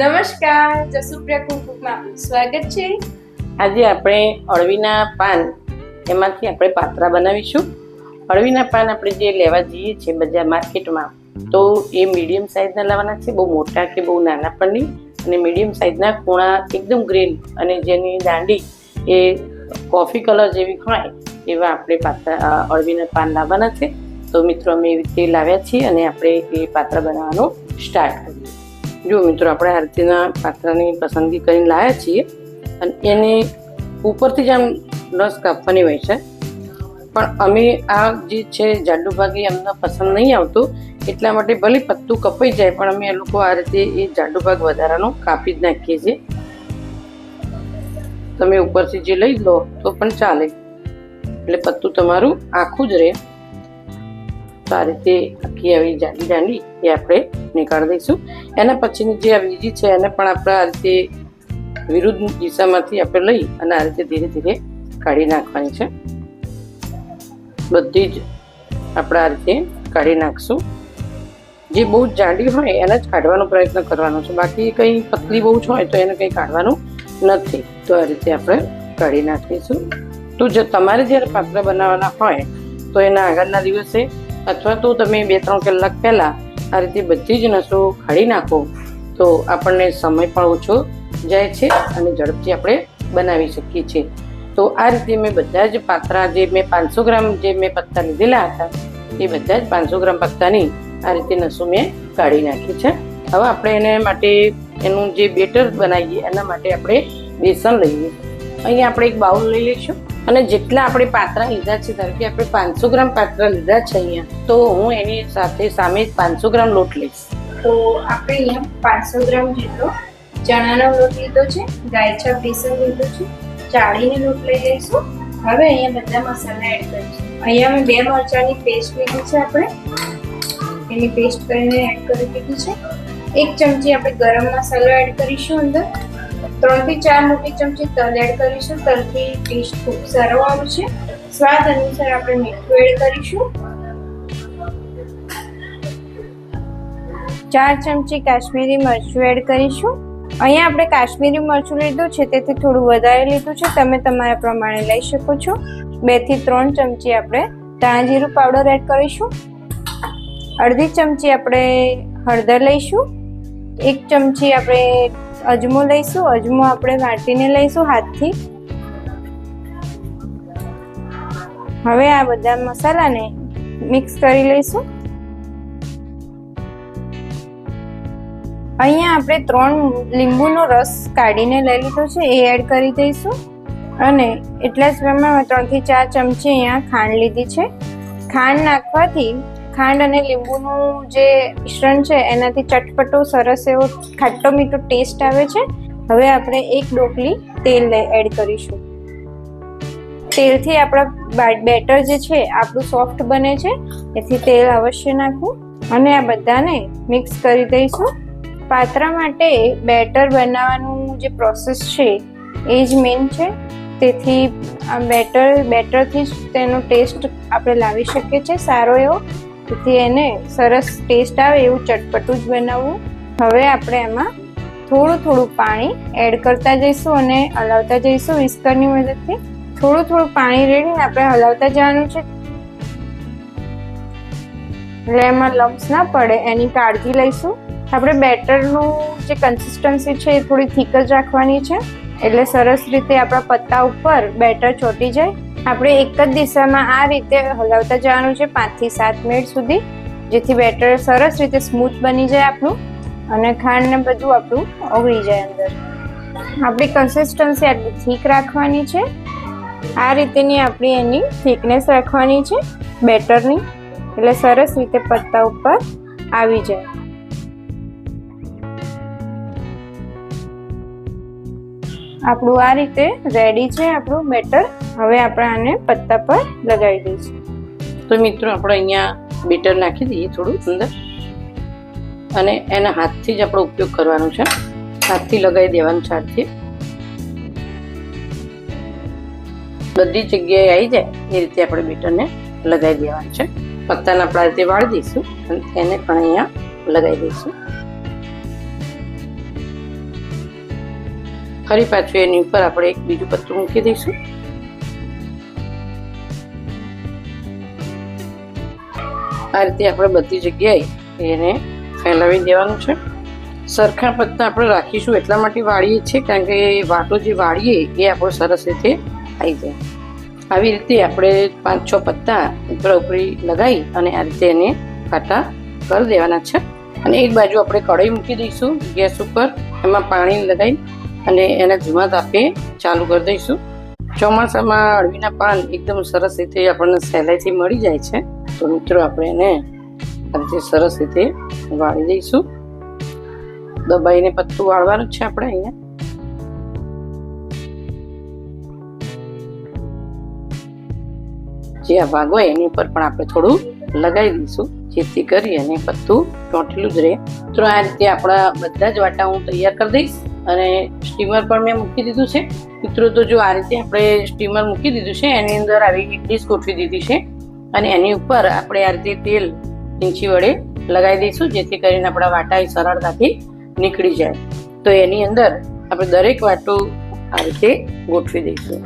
નમસ્કાર, જસુપ્રિયા કુકમાં આપનું સ્વાગત છે। આજે આપણે અળવીના પાન એમાંથી આપણે પાત્રા બનાવીશું। અળવીના પાન આપણે જે લેવા જઈએ છીએ બજાર માર્કેટમાં તો એ મીડિયમ સાઇઝના લાવવાના છે, બહુ મોટા કે બહુ નાના પણ નહીં, અને મીડિયમ સાઇઝના ખૂણા એકદમ ગ્રીન અને જેની દાંડી એ કોફી કલર જેવી હોય એવા આપણે પાત્રા અળવીના પાન લાવવાના છે। તો મિત્રો અમે એવી રીતે લાવ્યા છીએ અને આપણે એ પાત્રા બનાવવાનું સ્ટાર્ટ કરીએ। જો મિત્રો આપણે આ રીતના પાત્રાની પસંદગી કરીને લાવ્યા છીએ અને એને ઉપરથી જ આમ રસ કાપવાની હોય છે, પણ અમે આ જે છે જાડુ ભાગ એ અમને પસંદ નહીં આવતું, એટલા માટે ભલે પત્તું કપાઈ જાય પણ અમે એ લોકો આ રીતે એ જાડુ ભાગ વધારાનો કાપી જ નાખીએ છીએ। તમે ઉપરથી જે લઈ લો તો પણ ચાલે, એટલે પત્તું તમારું આખું જ રહે। તો આ રીતે આખી આવી જાડી દાંડી એ આપણે નીકાળી દઈશું। એના પછીની જે આ બીજી છે એને પણ આપણે આ રીતે વિરુદ્ધ દિશામાંથી આપણે લઈ અને આ રીતે ધીરે ધીરે કાઢી નાખવાની છે। બધી જ આપણે આ રીતે કાઢી નાખશું। જે બહુ જાડી હોય એને જ કાઢવાનો પ્રયત્ન કરવાનો છે, બાકી કંઈ પતલી બહુ જ હોય તો એને કંઈ કાઢવાનું નથી। તો આ રીતે આપણે કાઢી નાખીશું। તો જો તમારે જ્યારે પાત્રા બનાવવાના હોય તો એના આગળના દિવસે અથવા તો તમે 2-3 કલાક પહેલાં આ રીતે બધી જ નસો કાઢી નાખો તો આપણને સમય પણ ઓછો જાય છે અને ઝડપથી આપણે બનાવી શકીએ છીએ। તો આ રીતે મેં બધા જ પાત્રા જે મેં 500 ગ્રામ જે મેં પત્તા લીધેલા હતા એ બધા જ 500 ગ્રામ પત્તાની આ રીતે નસો મેં કાઢી નાખી છે। હવે આપણે એને માટે એનું જે બેટર બનાવીએ એના માટે આપણે બેસન લઈએ। અહીંયા આપણે એક બાઉલ લઈ લઈશું અને જેટલા આપણે પાત્રા લીધા છે, ધારો કે આપણે 500 ગ્રામ પાત્રા લીધા છે અહીંયા, તો હું એની સાથે સામે 500 ગ્રામ લોટ લઈશ। તો આપણે અહીંયા 500 ગ્રામ જેટલો ચણાનો લોટ લીધો છે, ગાયછાપ બેસન લીધો છે, ચાળીને લોટ લઈ લઈશું। હવે અહીંયા બધા મસાલા એડ કરીશું। અહીંયા મેં 2 મરચાંની પેસ્ટ લીધી છે, આપણે એની પેસ્ટ કરીને એડ કરી દીધી છે। 1 ચમચી આપણે ગરમ મસાલો એડ કરીશું અંદર। 3 થી 4 મોટી ચમચી તલ એડ કરીશું। તલથી ટેસ્ટ ખૂબ સારો આવે છે। સ્વાદ અનુસાર આપણે મીઠું એડ કરીશું। 4 ચમચી કાશ્મીરી મરચું એડ કરીશું। અહીંયા આપણે કાશ્મીરી મરચું લીધું છે તેથી થોડું વધારે લીધું છે, તમે તમારા પ્રમાણે લઈ શકો છો। 2 થી 3 ચમચી આપણે ધાણા જીરું પાવડર એડ કરીશું। અડધી ચમચી આપણે હળદર લઈશું। 1 ચમચી આપણે અજમો લઈશું। અજમો આપણે વાટીને લઈશું હાથથી। હવે આ બધા મસાલાને મિક્સ કરી લઈશું। અહીંયા આપણે 3 લીંબુનો રસ કાઢીને લઈ લીધો છે, એ એડ કરી દઈશું અને એટલા જ પ્રમાણમાં 3 થી 4 ચમચી અહીંયા ખાંડ લીધી છે। ખાંડ નાખવાથી ખાંડ અને લીંબુનું જે મિશ્રણ છે એનાથી ચટપટો સરસ એવો ખાટો મીઠો ટેસ્ટ આવે છે। હવે આપણે 1 ડોકલી તેલ એડ કરીશું। તેલથી આપણા બેટર જે છે આપણું સોફ્ટ બને છે, એથી તેલ અવશ્ય નાખવું અને આ બધાને મિક્સ કરી દઈશું। પાત્રા માટે બેટર બનાવવાનું જે પ્રોસેસ છે એ જ મેઇન છે, તેથી આ બેટરથી જ તેનો ટેસ્ટ આપણે લાવી શકીએ છીએ સારો એવો, તેથી એને સરસ ટેસ્ટ આવે એવું ચટપટું જ બનાવવું। હવે આપણે એમાં થોડું પાણી એડ કરતા જઈશું અને હલાવતા જઈશું વિસ્કરની મદદથી। થોડું પાણી રેડીને આપણે હલાવતા જવાનું છે, એટલે એમાં લમ્સ ના પડે એની કાળજી લઈશું। આપણે બેટરનું જે કન્સિસ્ટન્સી છે એ થોડી થીક જ રાખવાની છે, એટલે સરસ રીતે આપણા પત્તા ઉપર બેટર ચોંટી જાય। આપણે એક જ દિશામાં આ રીતે હલાવતા જવાનું છે 5 થી 7 મિનિટ સુધી, જેથી બેટર સરસ રીતે સ્મૂથ બની જાય આપણું અને ખાંડ ને બધું આપણું ઓગળી જાય અંદર। આપણી કન્સિસ્ટન્સી આટલી થીક રાખવાની છે, આ રીતેની આપણી એની થીકનેસ રાખવાની છે બેટરની, એટલે સરસ રીતે પત્તા ઉપર આવી જાય। આપણું આ રીતે રેડી છે આપણું બેટર। હવે આપણે આને પત્તા પર લગાવી દઈશું। તો મિત્રો આપણે અહીંયા બેટર નાખી દઈએ થોડું અંદર અને એના હાથથી જ આપણો ઉપયોગ કરવાનો છે, હાથથી લગાવી દેવાનું છે। હાથથી બધી જગ્યાએ આવી જાય એ રીતે આપણે બેટરને લગાવી દેવાનું છે। પત્તાને આપણે આ રીતે વાળી દઈશું અને એને પણ અહીંયા લગાવી દઈશું। ફરી પાછું એની ઉપર આપણે એક બીજું પત્તું મૂકી દઈશું. આ રીતે આપણે બધી જગ્યાએ એને ફેલાવી દેવાનું છે. સરખા પત્તા આપણે રાખીશું એટલા માટે વાળીએ છીએ કારણ કે વાટો જે વાળીએ એ આપણો સરસ રીતે આવી જાય. આવી રીતે આપણે 5-6 પત્તા ઉપરી લગાવી અને આ રીતે એને કાંટા કરી દેવાના છે. અને એક બાજુ આપણે કઢાઈ મૂકી દઈશું ગેસ ઉપર, એમાં પાણી લગાવી અને એના ધીમા તાપે ચાલુ કરી દઈશું. ચોમાસામાં અળવીના પાન એકદમ સરસ રીતે આપણને સહેલાઈથી મળી જાય છે. તો મિત્રો આપણે એને આ રીતે સરસ રીતે વાળી દઈશું. દબાઈને પત્તું વાળવાનું છે આપણે અહીંયા. જે આ ભાગ હોય એની ઉપર પણ આપણે થોડું લગાવી દઈશું જેથી કરી અને પત્તું ચોંટેલું જ રહે. તો આ રીતે આપણા બધા જ વાટા હું તૈયાર કરી દઈશ અને સ્ટીમર પણ મેં મૂકી દીધું છે. મિત્રો તો જો આ રીતે આપણે સ્ટીમર મૂકી દીધું છે એની અંદર આવી ડીશ ગોઠવી દીધી છે અને એની ઉપર આપણે આ રીતે તેલ ચીંચી વડે લગાવી દઈશું જેથી કરીને આપણા વાટા સરળતાથી નીકળી જાય. તો એની અંદર આપણે દરેક વાટું આ રીતે ગોઠવી દઈશું.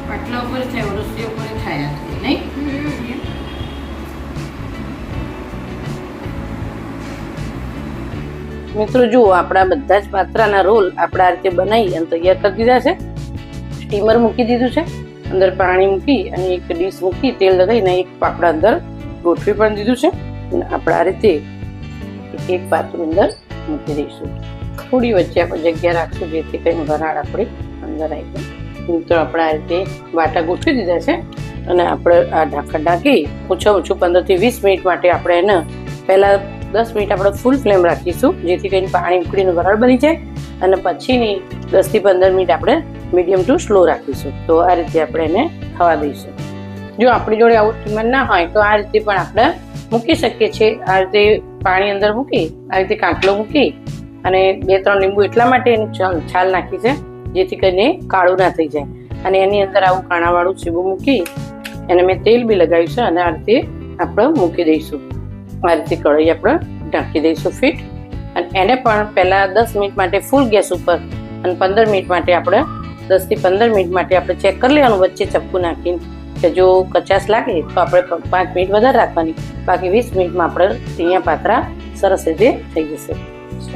પાટલા ઉપર થાય ઓરસી ઉપર થાય નહીં. મિત્રો જુઓ આપણા બધા જ પાત્રાના રોલ આપણે આ રીતે બનાવી અને તૈયાર કરી દીધા છે. સ્ટીમર મૂકી દીધું છે, અંદર પાણી મૂકી અને એક ડીશ મૂકી તેલ લગાવીને એક પાપડા અંદર ગોઠવી પણ દીધું છે. અને આપણે આ રીતે એક પાત્રું અંદર મૂકી દઈશું. થોડી વચ્ચે આપણે જગ્યા રાખશું જેથી કરીને વરાળ આપણી અંદર આવી જાય. મિત્રો આપણે આ રીતે વાટા ગોઠવી દીધા છે અને આપણે આ ઢાંકણ ઢાંકી ઓછામાં ઓછું 15 થી 20 મિનિટ માટે આપણે એને પહેલાં 10 મિનિટ આપણે ફૂલ ફ્લેમ રાખીશું જેથી કરીને પાણી ઉકળીને વરાળ બની જાય અને પછીની 10 થી 15 મિનિટ આપણે મીડિયમ ટુ સ્લો રાખીશું. તો આ રીતે આપણે એને થવા દઈશું. જો આપણી જોડે આવું સ્ટીમર ના હોય તો આ રીતે પણ આપણે મૂકી શકીએ છીએ. આ રીતે પાણી અંદર મૂકી આ રીતે કાંટલો મૂકી અને 2-3 લીંબુ એટલા માટે એની છાલ નાખી છે જેથી કરીને કાળું ના થઈ જાય. અને એની અંદર આવું કાણાવાળું સીબું મૂકી એને મેં તેલ બી લગાવ્યું છે અને આ રીતે આપણે મૂકી દઈશું. આ રીતે કઢાઈ આપણે ઢાંકી દઈશું ફીટ અને એને પણ પહેલાં 10 મિનિટ માટે ફૂલ ગેસ ઉપર અને 15 મિનિટ માટે આપણે 10 થી 15 મિનિટ માટે આપણે ચેક કરી લેવાનું વચ્ચે ચપ્પુ નાખીને કે જો કચાશ લાગે તો આપણે 5 મિનિટ વધારે રાખવાની. બાકી 20 મિનિટમાં આપણે અહીંયા પાત્રા સરસ રીતે થઈ જશે.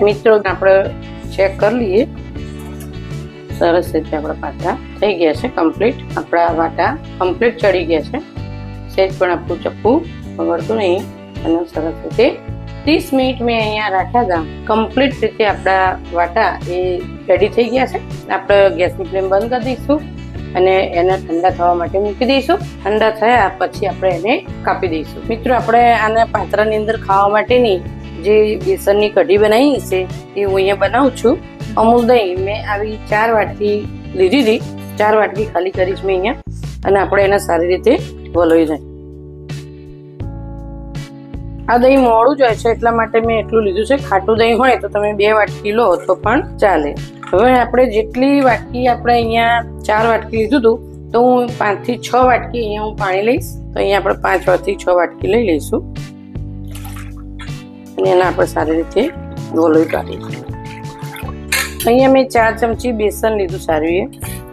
મિત્રો આપણે ચેક કરી લઈએ. સરસ રીતે આપણા પાત્રા થઈ ગયા છે કમ્પ્લીટ. આપણા વાટા કમ્પ્લીટ ચડી ગયા છે. સહેજ પણ આપણું ચપ્પુ વળતું નહીં અને સરસ રીતે 30 મિનિટ મેં અહીંયા રાખ્યા હતા. કમ્પ્લીટ રીતે આપણા વાટા એ રેડી થઈ ગયા છે. આપણે ગેસની ફ્લેમ બંધ કરી દઈશું અને એને ઠંડા થવા માટે મૂકી દઈશું. ઠંડા થયા પછી આપણે એને કાપી દઈશું. મિત્રો આપણે આના પાત્રાની અંદર ખાવા માટેની જે બેસનની કઢી બનાવી છે એ હું અહીંયા બનાવું છું. અમૂલ દહીં મેં આવી 4 વાટકી લીધી હતી. 4 વાટકી ખાલી કરીશ મેં અહીંયા અને આપણે એને સારી રીતે વલોવી જાય. આ દહીં મોડું જ હોય છે એટલા માટે મેં એટલું લીધું છે. ખાટું દહીં હોય તો તમે 2 વાટકી લો તો પણ ચાલે. હવે આપણે જેટલી વાટકી આપણે અહીંયા 4 વાટકી લીધું હતું તો હું 5 થી 6 વાટકી અહીંયા હું પાણી લઈશ. તો અહીંયા આપણે 5 થી 6 વાટકી લઈ લઈશું અને એને આપણે સારી રીતે વલોવી કાઢીશું. અહીંયા મેં 4 ચમચી બેસન લીધું સારું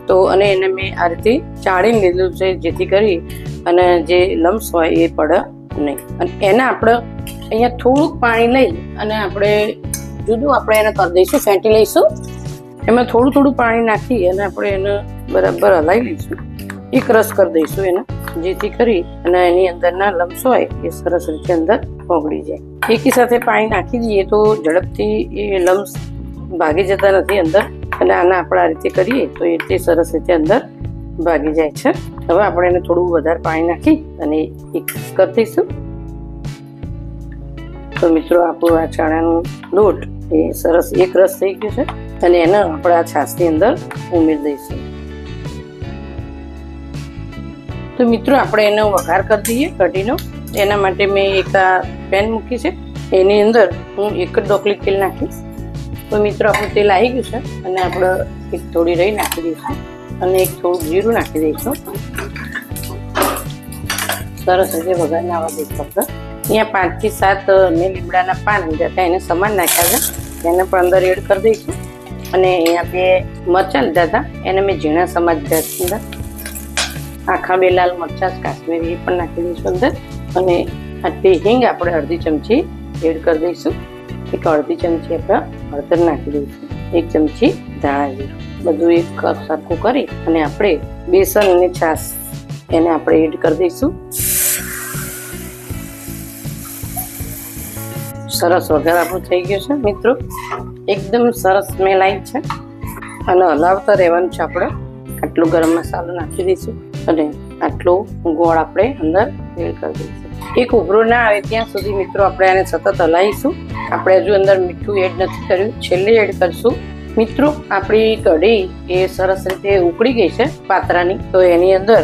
તો અને એને મેં આ રીતે ચાળીને લીધું છે જેથી કરી અને જે લમ્સ હોય એ પડે નહીં. અને એને આપણે અહીંયા થોડુંક પાણી લઈ અને આપણે જુદું આપણે એને કરી દઈશું, ફેંટી લઈશું. એમાં થોડું થોડું પાણી નાખી અને આપણે એને બરાબર હલાવી લઈશું. એક રસ કરી દઈશું એને જેથી કરી અને એની અંદરના લમ્સ હોય એ સરસ રીતે અંદર ઓગળી જાય. એકી સાથે પાણી નાખી દઈએ તો ઝડપથી એ લમ્સ ભાગી જતા નથી અંદર અને આને આપણે આ રીતે કરીએ તો એ રીતે સરસ રીતે અંદર ભાગી જાય છે. હવે આપણે એને થોડું વધારે પાણી નાખી અને મિક્સ કરી દઈશું. તો મિત્રો આપણું આ ચણાનો લોટ એ સરસ એક રસ થઈ ગયો છે અને એને આપણે આ છાશની અંદર ઉમેરી દઈશું. તો મિત્રો આપણે એનો વઘાર કરી દઈએ કઢીનો. એના માટે મેં એક પેન મૂકી છે, એની અંદર હું એક જ ડોકલી તેલ નાખીશ. તો મિત્રો આપણું તેલ આવી ગયું છે અને આપણે એક થોડી રહી નાખી દઈશું અને એક થોડું જીરું નાખી દઈશું. સરસ રીતે વઘારને આવવા દઈશું. આપણે અહીંયા 5 થી 7 મેં લીમડાના પાન લીધા હતા, એને સમાન નાખ્યા છે, એને પણ અંદર એડ કરી દઈશું. અને અહીંયા 2 મરચાં લીધા હતા, એને મેં ઝીણા સમાજ દીધા અંદર. આખા 2 લાલ મરચાં કાશ્મીરી પણ નાખી દઈશું અંદર. અને આટલી હિંગ આપણે અડધી ચમચી એડ કરી દઈશું. એક અડધી ચમચી આપણે હળદર નાખી દઈશું. 1 ચમચી ધાણા જીરું, બધું એક સરખું કરી અને આપણે બેસન અને છાશ એને આપણે એડ કરી દઈશું. સરસ વઘાર આપણું થઈ ગયું છે મિત્રો, એકદમ સરસ સ્મેલ આવી છે. અને હલાવતા રહેવાનું છે આપણે. આટલું ગરમ મસાલો નાખી દઈશું અને આટલું ગોળ આપણે અંદર એડ કરી દઈશું. એક ઉભરો ના આવે ત્યાં સુધી મિત્રો આપણે આને સતત હલાવીશું. આપણે હજુ અંદર મીઠું એડ નથી કર્યું, છેલ્લે એડ કરશું. મિત્રો આપણી કઢી એ સરસ રીતે ઉકળી ગઈ છે પાત્રાની. તો એની અંદર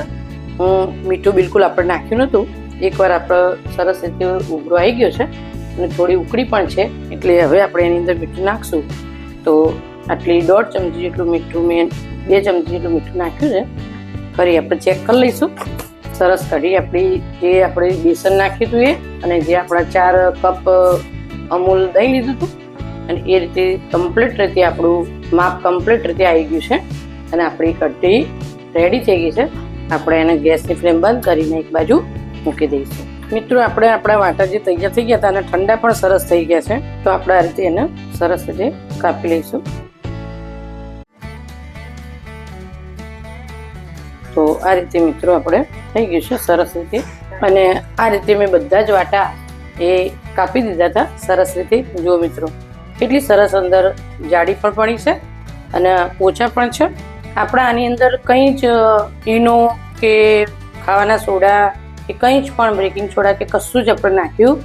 મીઠું બિલકુલ આપણે નાખ્યું નહોતું. એકવાર આપણે સરસ રીતે ઉભરો આવી ગયો છે અને થોડી ઉકળી પણ છે, એટલે હવે આપણે એની અંદર મીઠું નાખશું. તો આટલી 1.5 ચમચી જેટલું મીઠું, મેં 2 ચમચી જેટલું મીઠું નાખ્યું છે. ફરી આપણે ચેક કરી લઈશું. સરસ કઢી આપણી જે આપણે બેસન નાખ્યું હતું એ અને જે આપણા 4 કપ અમૂલ દહીં લીધું હતું અને એ રીતે કમ્પ્લીટ રીતે આપણું માપ કમ્પ્લીટ રીતે આવી ગયું છે અને આપણી કઢી રેડી થઈ ગઈ છે. આપણે એને ગેસની ફ્લેમ બંધ કરીને એક બાજુ મૂકી દઈશું. મિત્રો આપણે આપણા વાટા જે તૈયાર થઈ ગયા હતા અને ઠંડા પણ સરસ થઈ ગયા છે, તો આપણે આ રીતે એને સરસ રીતે કાપી લઈશું. તો આ રીતે મિત્રો આપણે થઈ ગયું છે સરસ રીતે. અને આ રીતે મેં બધા જ વાટા એ કાપી દીધા હતા સરસ રીતે. જુઓ મિત્રો કેટલી સરસ અંદર જાડી પણ પડી છે અને ઓછા પણ છે. આપણા આની અંદર કંઈ જ ઈનો કે ખાવાના સોડા કે કંઈ જ પણ બેકિંગ સોડા કે કશું જ આપણે નાખ્યું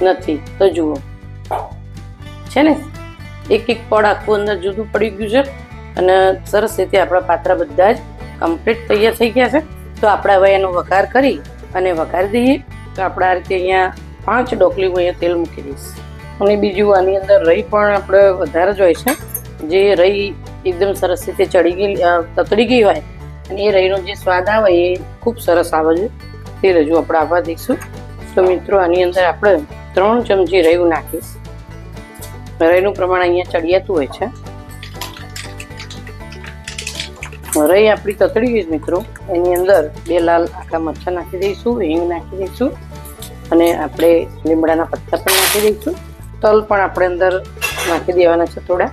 નથી. તો જુઓ છે ને, એક પડ આખું અંદર જુદું પડી ગયું છે અને સરસ રીતે આપણા પાત્રા બધા જ કમ્પ્લીટ તૈયાર થઈ ગયા છે. તો આપણે હવે એનો વઘાર કરી અને વઘારી દઈએ. તો આપણે આ રીતે અહીંયા 5 ડોકલી હું અહીંયા તેલ મૂકી દઈશ. અને બીજું આની અંદર રહી પણ આપણે વધારે જ હોય છે. જે રહી એકદમ સરસ રીતે તતડી ગઈ હોય અને એ રહીનો જે સ્વાદ આવે એ ખૂબ સરસ આવે છે. તે રજૂ આપણે આવવા દઈશું. તો મિત્રો આની અંદર આપણે 3 ચમચી રહ્યું નાખીશ. રહીનું પ્રમાણ અહીંયા ચડિયાતું હોય છે. રહી આપણી તતડી ગઈ મિત્રો, એની અંદર 2 લાલ આખા મરચાં નાખી દઈશું, હિંગ નાખી દઈશું અને આપણે લીમડાના પત્તા પણ નાખી દઈશું. તલ પણ આપણે અંદર નાખી દેવાના છે થોડા.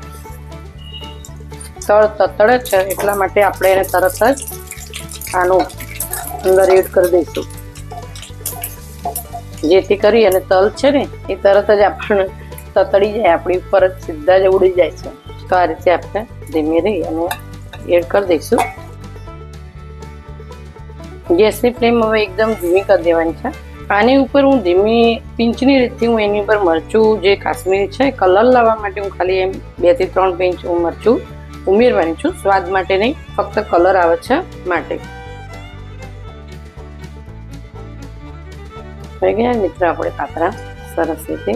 તલ તતડે છે એટલા માટે આપણે એને તરત જ આનું અંદર એડ કરી દઈશું, જેથી કરી અને તલ છે ને એ તરત જ આપણને તતડી જાય, આપણી ઉપર જ સીધા જ ઉડી જાય છે. તો આ રીતે આપણે ધીમે રહી અને એડ કરી દઈશું. ગેસની ફ્લેમ હવે એકદમ ધીમી કરી દેવાની છે. આની ઉપર હું ધીમી પિંચની રીતથી હું એની ઉપર મરચું જે કાશ્મીરી છે કલર લાવવા માટે હું ખાલી એમ 2 થી 3 પિંચ હું મરચું ઉમેરવાની છું, સ્વાદ માટે નહીં, ફક્ત કલર આવે છે માટે. થઈ ગયા મિત્રો આપણે પાત્રા સરસ રીતે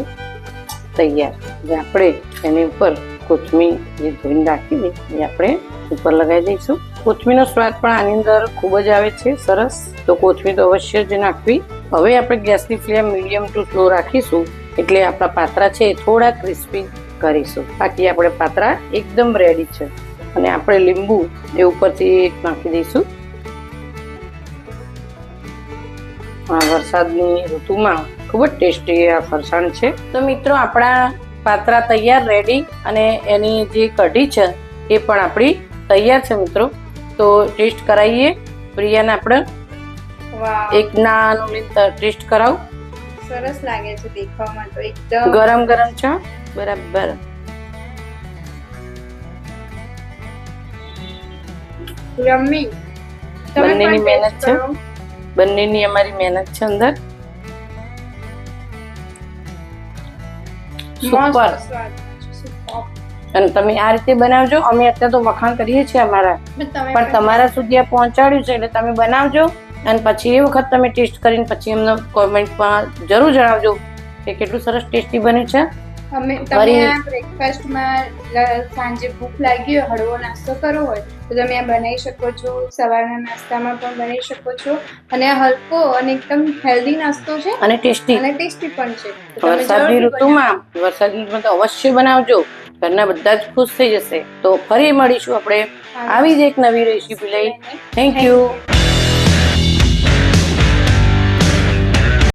તૈયાર. જે આપણે એની ઉપર કોથમીર જે ધોઈને રાખી દઈએ એ આપણે ઉપર લગાવી દઈશું. કોથમીરનો સ્વાદ પણ આની અંદર ખૂબ જ આવે છે સરસ. તો કોથમીર તો અવશ્ય જ નાખવી. હવે આપણે ગેસની ફ્લેમ મીડિયમ ટુ સ્લો રાખીશું, એટલે આપણા પાત્રા છે એ થોડા ક્રિસ્પી કરીશું. બાકી આપણે પાત્રા એકદમ રેડી છે. અને આપણે લીંબુ એ ઉપરથી નાખી દઈશું. વરસાદની ઋતુમાં ખૂબ જ ટેસ્ટી આ ફરસાણ છે. તો મિત્રો આપણા પાત્રા તૈયાર રેડી અને એની જે કઢી છે એ પણ આપણી તૈયાર છે મિત્રો. તો ટેસ્ટ કરાવીએ. પ્રિયાને આપણે એક નાનું ટેસ્ટ કરાવું. સરસ લાગે છે દેખાવામાં, તો એકદમ ગરમ ગરમ છે બરાબર. યમ્મી. બંનેની મહેનત છે, બંનેની અમારી મહેનત છે અંદર. સુપર. અને તમે આ રીતે બનાવજો. અમે અત્યારે તો વખાણ કરીએ છીએ અમારા, પણ તમારા સુધી આ પહોંચાડ્યું છે એટલે તમે બનાવજો અને પછી એ વખત તમે ટેસ્ટ કરીને પછી એમને કોમેન્ટમાં જરૂર જણાવજો કે કેટલું સરસ ટેસ્ટી બને છે. તમે આ બ્રેકફાસ્ટમાં સાંજે ભૂખ લાગી હોય, હળવો નાસ્તો કરવો હોય તો તમે આ બનાવી શકો છો. સવારના નાસ્તામાં પણ બનાવી શકો છો અને આ હલકો અને એકદમ હેલ્ધી નાસ્તો છે અને ટેસ્ટી પણ છે. વરસાદની ઋતુમાં તો અવશ્ય બનાવજો. ઘરના બધા જ ખુશ થઈ જશે. તો ફરી મળીશું આપણે આવી જ એક નવી રેસીપી લઈ. Thank you.